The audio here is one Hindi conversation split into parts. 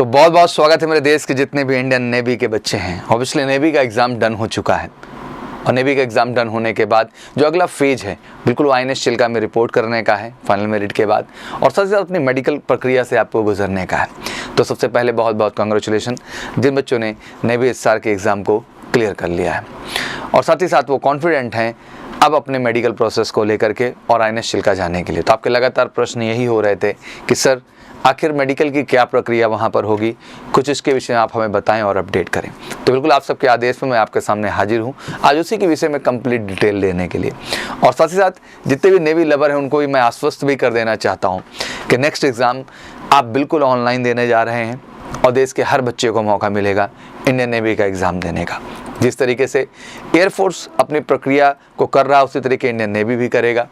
तो बहुत बहुत स्वागत है मेरे देश के जितने भी इंडियन नेवी के बच्चे हैं। ऑब्वियसली नेवी का एग्ज़ाम डन हो चुका है और नेवी का एग्ज़ाम डन होने के बाद जो अगला फेज है बिल्कुल INS चिल्का में रिपोर्ट करने का है फाइनल मेरिट के बाद, और साथ ही साथ अपनी मेडिकल प्रक्रिया से आपको गुजरने का है। तो सबसे पहले बहुत बहुत कांग्रेचुलेशन जिन बच्चों ने नेवी SR के एग्ज़ाम को क्लियर कर लिया है और साथ ही साथ वो कॉन्फिडेंट हैं अब अपने मेडिकल प्रोसेस को लेकर के और INS चिल्का जाने के लिए। तो आपके लगातार प्रश्न यही हो रहे थे कि सर आखिर मेडिकल की क्या प्रक्रिया वहाँ पर होगी, कुछ इसके विषय में आप हमें बताएं और अपडेट करें। तो बिल्कुल आप सबके आदेश में मैं आपके सामने हाजिर हूँ आज उसी के विषय में कंप्लीट डिटेल देने के लिए। और साथ ही साथ जितने भी नेवी लवर हैं उनको भी मैं आश्वस्त भी कर देना चाहता हूँ कि नेक्स्ट एग्ज़ाम आप बिल्कुल ऑनलाइन देने जा रहे हैं और देश के हर बच्चे को मौका मिलेगा इंडियन नेवी का एग्ज़ाम देने का। जिस तरीके से एयरफोर्स अपनी प्रक्रिया को कर रहा है उसी तरीके इंडियन नेवी भी करेगा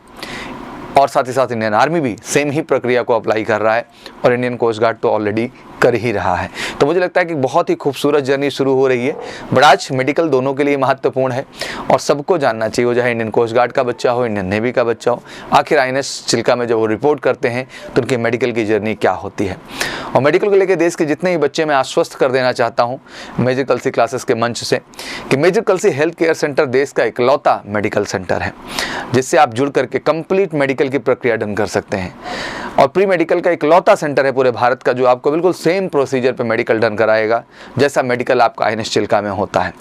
और साथ ही साथ इंडियन आर्मी भी सेम ही प्रक्रिया को अप्लाई कर रहा है और इंडियन कोस्ट गार्ड तो ऑलरेडी कर ही रहा है। तो मुझे लगता है कि बहुत ही खूबसूरत जर्नी शुरू हो रही है। बट आज मेडिकल दोनों के लिए महत्वपूर्ण है और सबको जानना चाहिए, वो चाहे इंडियन कोस्ट गार्ड का बच्चा हो, इंडियन नेवी का बच्चा हो, आखिर INS चिल्का में जब वो रिपोर्ट करते हैं तो उनकी मेडिकल की जर्नी क्या होती है। और मेडिकल को लेकर देश के जितने ही बच्चे मैं आश्वस्त कर देना चाहता हूँ मेजर कलसी क्लासेस के मंच से कि major Kalsi health care centre देश का इकलौता मेडिकल सेंटर है जिससे आप जुड़ करके कंप्लीट मेडिकल की प्रक्रिया डन कर सकते हैं और प्री मेडिकल का इकलौता सेंटर है पूरे भारत का जो आपको बिल्कुल सेम प्रोसीजर पे मेडिकल डन कराएगा जैसा मेडिकल आपका INS चिल्का में होता है।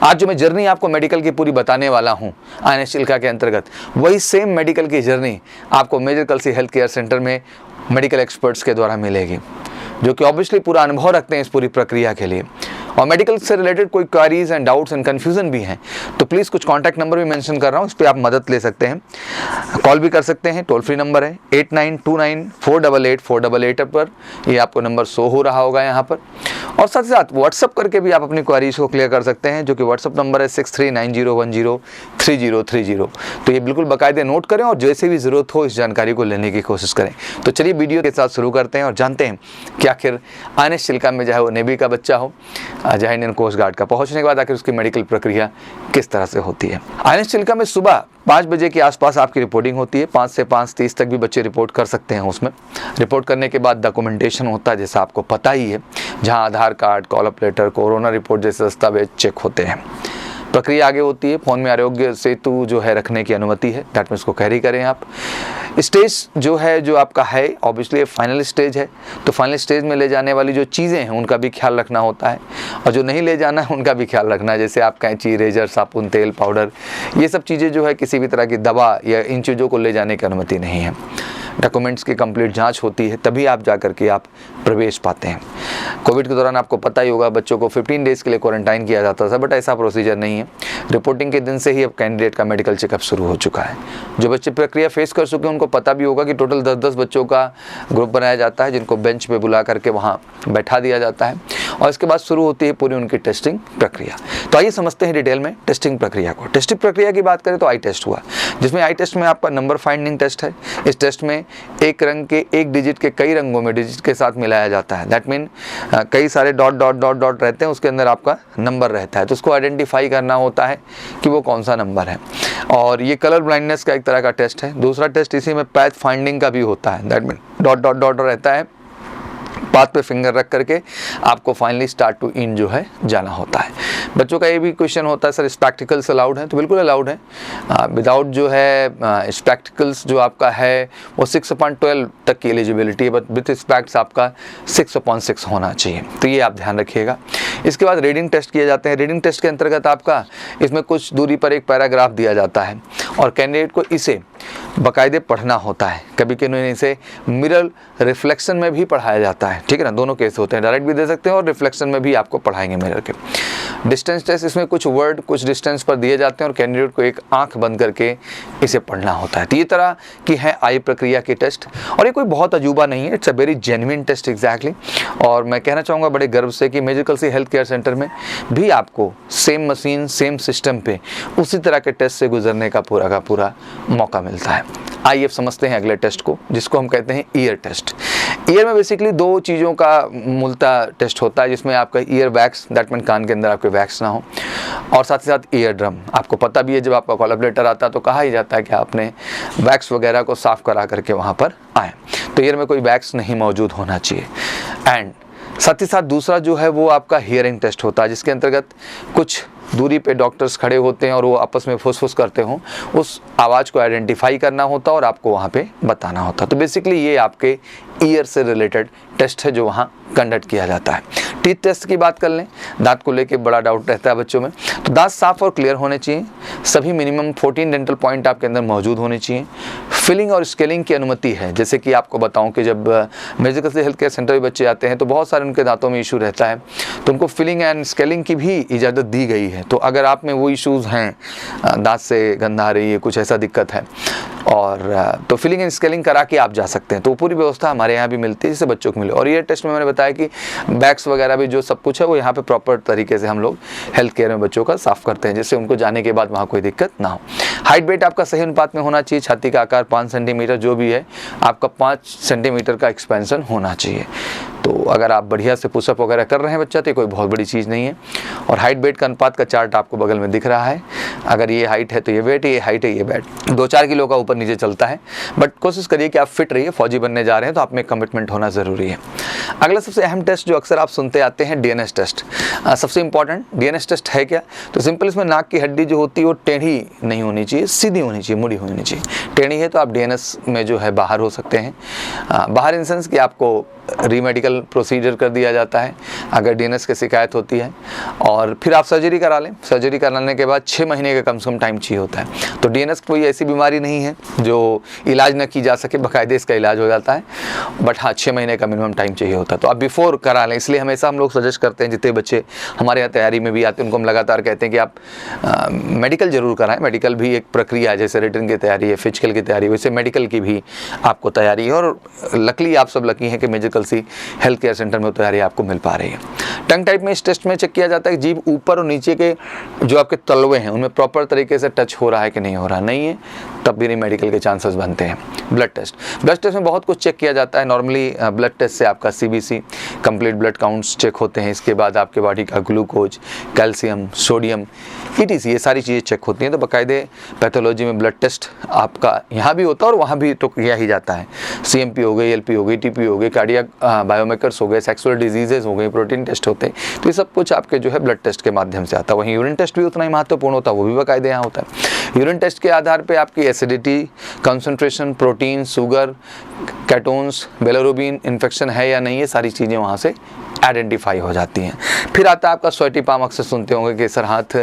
आज जो मैं जर्नी आपको मेडिकल की पूरी बताने वाला हूँ INS चिल्का के अंतर्गत, वही सेम मेडिकल की जर्नी आपको major Kalsi health care centre में मेडिकल एक्सपर्ट्स के द्वारा मिलेगी जो कि ऑब्वियसली पूरा अनुभव रखते हैं इस पूरी प्रक्रिया के लिए। और मेडिकल से रिलेटेड कोई queries and doubts and confusion भी हैं तो प्लीज़ कुछ कॉन्टैक्ट नंबर भी मेंशन कर रहा हूँ, इस पर आप मदद ले सकते हैं, कॉल भी कर सकते हैं। टोल फ्री नंबर है 8929488488 पर, ये आपको नंबर शो हो रहा होगा यहाँ पर। और साथ ही साथ व्हाट्सअप करके भी आप अपनी क्वारीज को क्लियर कर सकते हैं जो कि व्हाट्सअप नंबर है 6390103030। तो ये बिल्कुल बाकायदे नोट करें और जैसे भी ज़रूरत हो इस जानकारी को लेने की कोशिश करें। तो चलिए वीडियो के साथ शुरू करते हैं और जानते हैं कि आखिर INS चिल्का में चाहे वो नेवी का बच्चा हो चाहे इंडियन कोस्ट गार्ड का, पहुंचने के बाद आखिर उसकी मेडिकल प्रक्रिया किस तरह से होती है। INS चिल्का में सुबह 5 बजे के आसपास आपकी रिपोर्टिंग होती है। 5 से 5:30 तक भी बच्चे रिपोर्ट कर सकते हैं। उसमें रिपोर्ट करने के बाद डॉक्यूमेंटेशन होता है जैसा आपको पता ही है, जहां Aadhaar card, call up letter, corona report जैसे दस्तावेज चेक होते हैं। प्रक्रिया आगे होती है। फ़ोन में आरोग्य सेतु जो है रखने की अनुमति है, दैट मीन्स को कैरी करें आप। स्टेज जो है जो आपका है ऑब्वियसली फाइनल स्टेज है, तो फाइनल स्टेज में ले जाने वाली जो चीज़ें हैं उनका भी ख्याल रखना होता है और जो नहीं ले जाना है उनका भी ख्याल रखना है, जैसे आप कैंची, रेजर, साबुन, तेल, पाउडर, ये सब चीज़ें जो है किसी भी तरह की दवा या इन चीज़ों को ले जाने की अनुमति नहीं है। डॉक्यूमेंट्स की कंप्लीट जांच होती है तभी आप जा करके आप प्रवेश पाते हैं। कोविड के दौरान आपको पता ही होगा बच्चों को 15 डेज़ के लिए क्वारंटाइन किया जाता था, बट ऐसा प्रोसीजर नहीं है। रिपोर्टिंग के दिन से ही अब कैंडिडेट का मेडिकल चेकअप शुरू हो चुका है। जो बच्चे प्रक्रिया फेस कर चुके हैं उनको पता भी होगा कि टोटल 10-10 बच्चों का ग्रुप बनाया जाता है जिनको बेंच पे बुला करके वहाँ बैठा दिया जाता है और इसके बाद शुरू होती है पूरी उनकी टेस्टिंग प्रक्रिया। तो आइए समझते हैं डिटेल में टेस्टिंग प्रक्रिया को। टेस्टिंग प्रक्रिया की बात करें तो आई टेस्ट हुआ, जिसमें आई टेस्ट में आपका नंबर फाइंडिंग टेस्ट है। इस टेस्ट में एक रंग के एक डिजिट के कई रंगों में डिजिट के साथ मिलाया जाता है। दैट मीन कई सारे डॉट डॉट डॉट डॉट रहते हैं, उसके अंदर आपका नंबर रहता है, तो उसको आइडेंटिफाई करना होता है कि वो कौन सा नंबर है। और ये कलर ब्लाइंडनेस का एक तरह का टेस्ट है। दूसरा टेस्ट इसी में पैथ फाइंडिंग का भी होता है। That mean dot dot dot रहता है, पाथ पे फिंगर रख करके आपको फाइनली स्टार्ट टू इन जो है जाना होता है। बच्चों का ये भी क्वेश्चन होता है सर स्पेक्टिकल्स अलाउड है, तो बिल्कुल अलाउड है। विदाउट जो है स्पेक्टिकल्स जो आपका है वो 6/12 तक की एलिजिबिलिटी है, बट विथ स्पेक्ट्स आपका 6/6 होना चाहिए, तो ये आप ध्यान रखिएगा। इसके बाद रीडिंग टेस्ट किए जाते हैं। रीडिंग टेस्ट के अंतर्गत आपका इसमें कुछ दूरी पर एक पैराग्राफ दिया जाता है और कैंडिडेट को इसे बाकायदे पढ़ना होता है। कभी कभी इसे मिरर रिफ्लेक्शन में भी पढ़ाया जाता है, ठीक है ना, दोनों केस होते हैं, डायरेक्ट भी दे सकते हैं और रिफ्लेक्शन में भी आपको पढ़ाएंगे मिरर के। डिस्टेंस टेस्ट, इसमें कुछ वर्ड कुछ डिस्टेंस पर दिए जाते हैं और कैंडिडेट को एक आंख बंद करके इसे पढ़ना होता है। तो ये तरह की है आई प्रक्रिया की टेस्ट और ये कोई बहुत अजूबा नहीं है, it's a very genuine test exactly. और मैं कहना चाहूँगा बड़े गर्व से कि major Kalsi health care centre में भी आपको सेम मशीन सेम सिस्टम पे उसी तरह के टेस्ट से गुजरने का पूरा मौका मिलता है। आइए अब समझते हैं अगले टेस्ट को, जिसको हम कहते हैं ईयर टेस्ट। ईयर में बेसिकली 2 चीज़ों का मूलतः टेस्ट होता है, जिसमें आपका ईयर वैक्स, दैट मीन कान के अंदर आपके वैक्स ना हो, और साथ ही साथ ईयर ड्रम। आपको पता भी है जब आपका कॉल लेटर आता है तो कहा ही जाता है कि आपने वैक्स वगैरह को साफ करा करके वहाँ पर आए, तो ईयर में कोई वैक्स नहीं मौजूद होना चाहिए। एंड साथ ही साथ दूसरा जो है वो आपका हियरिंग टेस्ट होता है, जिसके अंतर्गत कुछ दूरी पे डॉक्टर्स खड़े होते हैं और वो आपस में फुस-फुस करते हों, उस आवाज़ को आइडेंटिफाई करना होता है और आपको वहाँ पे बताना होता है। तो बेसिकली ये आपके ईयर से रिलेटेड टेस्ट है जो वहाँ कंडक्ट किया जाता है। टीथ टेस्ट की बात कर लें, दांत को लेके बड़ा डाउट रहता है बच्चों में, तो दांत साफ और क्लियर होने चाहिए, सभी मिनिमम 14 डेंटल पॉइंट आपके अंदर मौजूद होने चाहिए, फिलिंग और स्केलिंग की अनुमति है। जैसे कि आपको बताऊं कि जब medical Kalsi health care centre में बच्चे आते हैं तो बहुत सारे उनके दांतों में इशू रहता है, तो उनको फिलिंग एंड स्केलिंग की भी इजाज़त दी गई है। तो अगर आप में वो इश्यूज़ हैं, दांत से गंध आ रही है, कुछ ऐसा दिक्कत है, और तो फिलिंग एंड स्केलिंग करा के आप जा सकते हैं। तो पूरी व्यवस्था हमारे यहाँ भी मिलती है जिससे बच्चों को मिले। और ये टेस्ट में मैंने बताया कि बैग्स वगैरह भी जो सब कुछ है वो यहाँ पे प्रॉपर तरीके से हम लोग हेल्थ केयर में बच्चों का साफ़ करते हैं, जिससे उनको जाने के बाद वहाँ कोई दिक्कत ना हो। हाइट वेट आपका सही अनुपात में होना चाहिए, छाती का आकार 5 सेंटीमीटर जो भी है आपका 5 सेंटीमीटर का एक्सपेंशन होना चाहिए। तो अगर आप बढ़िया से पुशअप वगैरह कर रहे हैं बच्चा तो कोई बहुत बड़ी चीज़ नहीं है। और हाइट वेट का अनुपात का चार्ट आपको बगल में दिख रहा है, अगर ये हाइट है तो ये वेट, ये हाइट है ये वेट, 2-4 किलो का ऊपर नीचे चलता है। बट कोशिश करिए कि आप फिट रहिए, फौजी बनने जा रहे हैं तो आप में कमिटमेंट होना ज़रूरी है। अगला सबसे अहम टेस्ट जो अक्सर आप सुनते आते हैं, डीएनएस टेस्ट। सबसे इंपॉर्टेंट डीएनएस टेस्ट है क्या? तो सिंपल इसमें नाक की हड्डी जो होती है वो टेढ़ी नहीं होनी चाहिए, सीधी होनी चाहिए, मुड़ी होनी चाहिए। टेढ़ी है तो आप डीएनएस में जो है बाहर हो सकते हैं। बाहर इन सेंस कि आपको रीमेडिकल प्रोसीजर कर दिया जाता है अगर डीएनएस की शिकायत होती है, और फिर आप सर्जरी करा लें। सर्जरी कराने के बाद 6 महीने का कम से कम टाइम चाहिए होता है। तो डीएनएस कोई ऐसी बीमारी नहीं है जो इलाज न की जा सके, बाकायदे इसका इलाज हो जाता है, बट हाँ 6 महीने का मिनिमम टाइम चाहिए होता है। तो आप बिफोर करा लें, इसलिए हमेशा हम लोग सजेस्ट करते हैं, जितने बच्चे हमारे यहाँ तैयारी में भी आते हैं उनको हम लगातार कहते हैं कि आप मेडिकल ज़रूर कराएं। मेडिकल भी एक प्रक्रिया है, जैसे रिटन की तैयारी है, फिजिकल की तैयारी, वैसे मेडिकल की भी आपको तैयारी है। और लकीली आप सब लकी हैं कि medical Kalsi health care centre में तैयारी आपको मिल पा रही है। टंग टाइप में इस टेस्ट में चेक किया जाता है कि जीभ ऊपर और नीचे के जो आपके तलवे हैं उनमें प्रॉपर तरीके से टच हो रहा है कि नहीं हो रहा, नहीं है तब भी मेडिकल के चांसेस बनते हैं। ब्लड टेस्ट में बहुत कुछ चेक किया जाता है। नॉर्मली ब्लड टेस्ट से आपका CBC, complete blood counts check होते हैं। इसके बाद आपके बॉडी का ग्लूकोज, कैल्शियम, सोडियम, ईटीसी, ये सारी चीज़ें चेक होती हैं। तो बाकायदे पैथोलॉजी में ब्लड टेस्ट आपका यहाँ भी होता है और वहाँ भी तो किया ही जाता है। सीएमपी हो गई, एलपी हो गई, टीपी हो गई, कार्डियक बायोमेकर्स हो गए, सेक्सुअल डिजीजेज हो गई, प्रोटीन टेस्ट होते हैं। तो ये सब कुछ आपके जो है ब्लड टेस्ट के माध्यम से आता है। वहीं यूरिन टेस्ट भी उतना ही महत्वपूर्ण होता है, वो भी बाकायदे यहाँ होता है। यूरिन टेस्ट के आधार पर आपकी acidity, concentration, protein, sugar, ketones, bilirubin infection है या नहीं, ये सारी चीज़ें वहाँ से आइडेंटिफाई हो जाती हैं। फिर आता है आपका स्वेटी पाम, अक्सर सुनते होंगे कि सर हाथ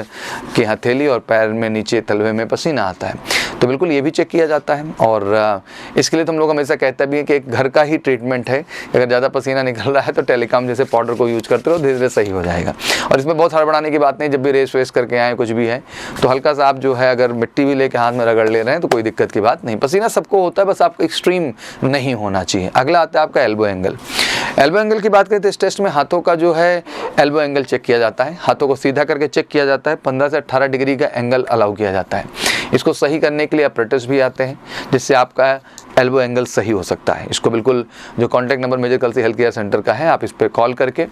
की हथेली और पैर में नीचे तलवे में पसीना आता है, तो बिल्कुल ये भी चेक किया जाता है। और इसके लिए तो हम लोग हमेशा कहते भी हैं कि एक घर का ही ट्रीटमेंट है, अगर ज़्यादा पसीना निकल रहा है तो टेलीकॉम जैसे पाउडर को यूज करते रहो, धीरे धीरे सही हो जाएगा। और इसमें बहुत हड़बड़ाने की बात नहीं, जब भी रेस वेस करके आए कुछ भी है तो हल्का सा आप जो है अगर मिट्टी भी लेके हाथ में रगड़ ले रहे हैं तो कोई दिक्कत की बात नहीं। पसीना सबको होता है, बस आपको एक्सट्रीम नहीं होना चाहिए। अगला आता है आपका एल्बो एंगल। एल्बो एंगल की बात करें तो इस टेस्ट में हाथों का जो है एल्बो एंगल चेक किया जाता है, हाथों को सीधा करके चेक किया जाता है, 15 से 18 डिग्री का एंगल अलाउ किया जाता है। इसको सही करने के लिए अपरेटस भी आते हैं जिससे आपका एल्बो एंगल सही हो सकता है। इसको बिल्कुल जो contact number medical Kalsi health care centre का है, आप इस पर कॉल करके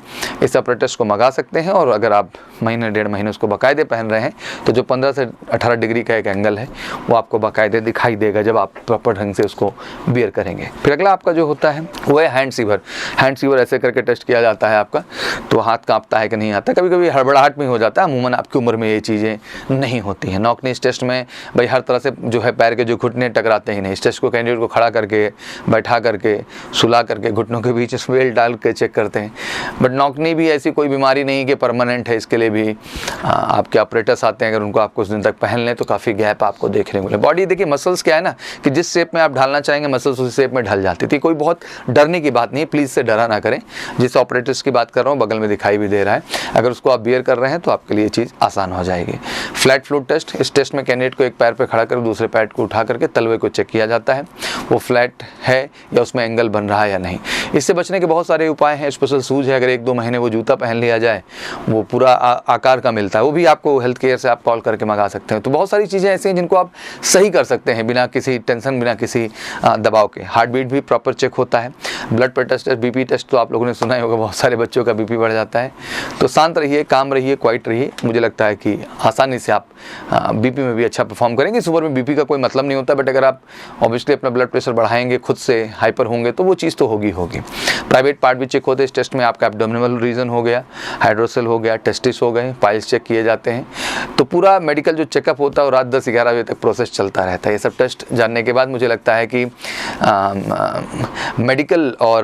इस अपरेटस को मंगा सकते हैं। और अगर आप महीने 1.5 महीने उसको बाकायदे पहन रहे हैं तो जो 15 से 18 डिग्री का एक एंगल है वो आपको बाकायदे दिखाई देगा जब आप प्रॉपर ढंग से उसको बियर करेंगे। फिर अगला आपका जो होता है वो है हैंड सीवर। हैंड सीवर ऐसे करके टेस्ट किया जाता है आपका, तो हाथ कांपता है कि नहीं आता, कभी कभी हड़बड़ाहट में हो जाता है। अमूमन आपकी उम्र में ये चीज़ें नहीं होती हैं। नॉकनीस टेस्ट में भाई हर तरह से जो है पैर के जो घुटने टकराते ही नहीं। इस टेस्ट को कैंडिडेट को खड़ा करके, बैठा करके, सुला करके, घुटनों के बीच स्वेल डाल के चेक करते हैं। बट नॉकनी भी ऐसी कोई बीमारी नहीं कि परमानेंट है, इसके लिए भी आपके ऑपरेटर्स आते हैं, अगर उनको आप कुछ दिन तक पहन लें तो काफ़ी गैप आपको देखने को मिले। बॉडी देखिए, मसल्स क्या है ना कि जिस शेप में आप ढालना चाहेंगे मसल्स उसी शेप में ढल जाती थी। कोई बहुत डरने की बात नहीं है, प्लीज़ से डरा ना करें। जिस ऑपरेटर्स की बात कर रहा हूँ बगल में दिखाई भी दे रहा है, अगर उसको आप बियर कर रहे हैं तो आपके लिए चीज़ आसान हो जाएगी। फ्लैट फ्लूट टेस्ट, इस टेस्ट में कैंडिडेट को एक पैर पर खड़ा कर दूसरे पैर को उठा करके तलवे को चेक किया जाता है, वो फ्लैट है या उसमें एंगल बन रहा है या नहीं। इससे बचने के बहुत सारे उपाय हैं। स्पेशल शूज़ है, अगर 1-2 महीने वो जूता पहन लिया जाए वो पूरा आकार का मिलता है, वो भी आपको हेल्थ केयर से आप कॉल करके मंगा सकते हैं। तो बहुत सारी चीज़ें ऐसी हैं जिनको आप सही कर सकते हैं बिना किसी टेंशन, बिना किसी दबाव के। हार्ट बीट भी प्रॉपर चेक होता है। Blood pressure test, BP test तो आप लोगों ने सुना ही होगा, बहुत सारे बच्चों का बीपी बढ़ जाता है। तो शांत रहिए, काम रहिए, क्वाइट रहिए। मुझे लगता है कि आसानी से आप बीपी में भी अच्छा परफॉर्म करेंगे। इस उम्र में बीपी का कोई मतलब नहीं होता, बट अगर आप ऑब्वियसली अपना ब्लड प्रेशर बढ़ाएंगे, खुद से हाइपर होंगे तो वो चीज़ तो होगी। प्राइवेट पार्ट भी चेक होते हैं इस टेस्ट में, आपका एब्डोमिनल रीजन हो गया, हाइड्रोसेल हो गया, टेस्टिस हो गए, पाइल्स चेक किए जाते हैं। तो पूरा मेडिकल जो चेकअप होता है वो रात 10-11 बजे तक प्रोसेस चलता रहता है। ये सब टेस्ट जानने के बाद मुझे लगता है कि मेडिकल और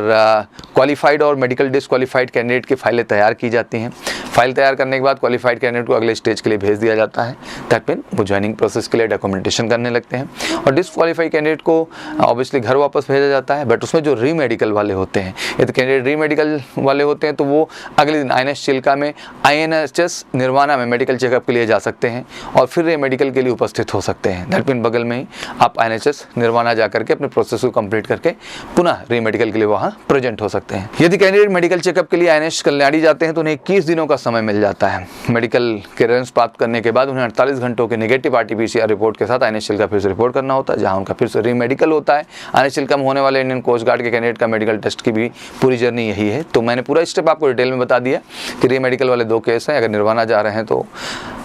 क्वालिफाइड और मेडिकल डिसक्वालिफाइड कैंडिडेट की फाइलें तैयार की जाती हैं। फाइल तैयार करने के बाद क्वालिफाइड कैंडिडेट को अगले स्टेज के लिए भेज दिया जाता है। दैट मीन वो ज्वाइनिंग प्रोसेस के लिए डॉक्यूमेंटेशन करने लगते हैं, और डिसक्वालिफाइड कैंडिडेट को ऑब्वियसली घर वापस भेजा जाता है। बट उसमें जो री मेडिकल वाले होते हैं, यदि कैंडिडेट री मेडिकल वाले होते हैं तो वो अगले दिन INS चिल्का में INHS निर्वाणा में मेडिकल चेकअप के लिए जा सकते हैं और फिर री मेडिकल के लिए उपस्थित हो सकते हैं। दैट मीन बगल में ही आप INHS निर्वाणा जा करके अपने प्रोसेस को कंप्लीट करके पुनः री मेडिकल के लिए वहाँ प्रेजेंट हो सकते हैं। यदि कैंडिडेट मेडिकल चेकअप के लिए INS कल्याणी जाते हैं तो उन्हें 21 दिनों का समय मिल जाता है। मेडिकल क्लियरेंस प्राप्त करने के बाद उन्हें 48 घंटों के नेगेटिव RT-PCR रिपोर्ट के साथ INS चिल्का फिर से रिपोर्ट करना होता है, जहां उनका फिर से री मेडिकल होता है। INS चिल्का में होने वाले इंडियन कोस्ट गार्ड के कैंडिडेट का मेडिकल टेस्ट की भी पूरी जर्नी यही है। तो मैंने पूरा स्टेप आपको डिटेल में बता दिया कि री मेडिकल वाले 2 केस हैं। अगर निर्वाणा जा रहे हैं तो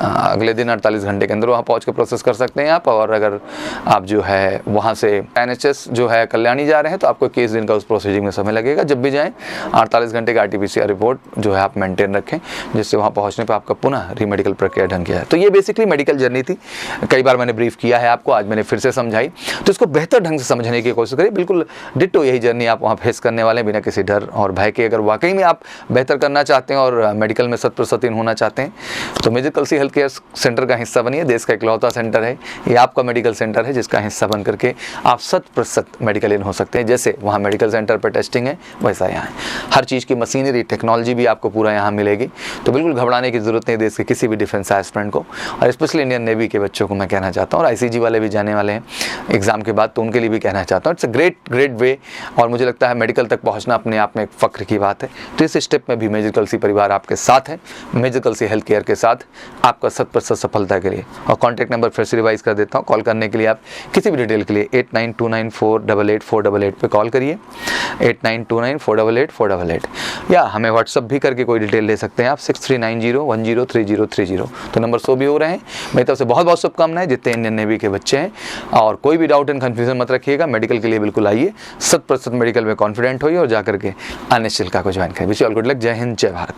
अगले दिन 48 घंटे के अंदर वहाँ पहुँच के प्रोसेस कर सकते हैं आप, और अगर आप जो है वहाँ से INHS जो है कल्याणी जा रहे हैं तो आपको 21 दिन का उस प्रोसीजिंग में समय लगेगा। जब भी जाएँ 48 घंटे का RT-PCR रिपोर्ट जो है आप मेंटेन रखें, जिससे वहाँ पहुँचने पर आपका पुनः री मेडिकल प्रक्रिया ढंग किया है। तो ये बेसिकली मेडिकल जर्नी थी। कई बार मैंने ब्रीफ किया है आपको, आज मैंने फिर से समझाई, तो इसको बेहतर ढंग से समझने की कोशिश करिए। बिल्कुल डिट्टो यही जर्नी आप वहाँ फेस करने वाले हैं, बिना किसी डर और भय के। अगर वाकई में आप बेहतर करना चाहते हैं और मेडिकल में 100% इन होना चाहते हैं तो major Kalsi health care centre का हिस्सा बनिए। देश का इकलौता सेंटर है ये, आपका मेडिकल सेंटर है जिसका हिस्सा बन करके आप 100% मेडिकल इन हो सकते हैं। जैसे वहाँ मेडिकल सेंटर पर टेस्टिंग है, वैसा यहाँ है। हर चीज़ की मशीनरी टेक्नोलॉजी भी आपको पूरा यहाँ मिलेगी। तो बिल्कुल घबराने की जरूरत नहीं देश के किसी भी डिफेंस एस्पिरेंट को, और स्पेशली इंडियन नेवी के बच्चों को मैं कहना चाहता हूँ, और ICG वाले भी जाने वाले हैं एग्जाम के बाद, तो उनके लिए भी कहना चाहता हूँ इट्स अ ग्रेट वे। और मुझे लगता है मेडिकल तक पहुँचना अपने आप में एक फ़ख्र की बात है। तो इस स्टेप में भी मेजर कलसी परिवार आपके साथ है, मेजर कलसी हेल्थ केयर के साथ आपका 100% सफलता के लिए। और कॉन्टैक्ट नंबर फिर से रिवाइज कर देता हूँ। कॉल करने के लिए आप किसी भी डिटेल के लिए 8929488488 पे कॉल करिए, 8929488488, या हमें व्हाट्सअप भी करके कोई डिटेल ले सकते हैं आप 6390103030। तो नंबर 100 भी हो रहे हैं। मेरी तरफ से बहुत बहुत शुभकामनाएं जितने इंडियन नेवी के बच्चे हैं, और कोई भी डाउट एंड कन्फ्यूजन मत रखिएगा। मेडिकल के लिए बिल्कुल आइए, 100% मेडिकल में कॉन्फिडेंट होइए और जाकर के INS चिल्का को ज्वाइन करें। Wish you all good luck. जय हिंद, जय भारत।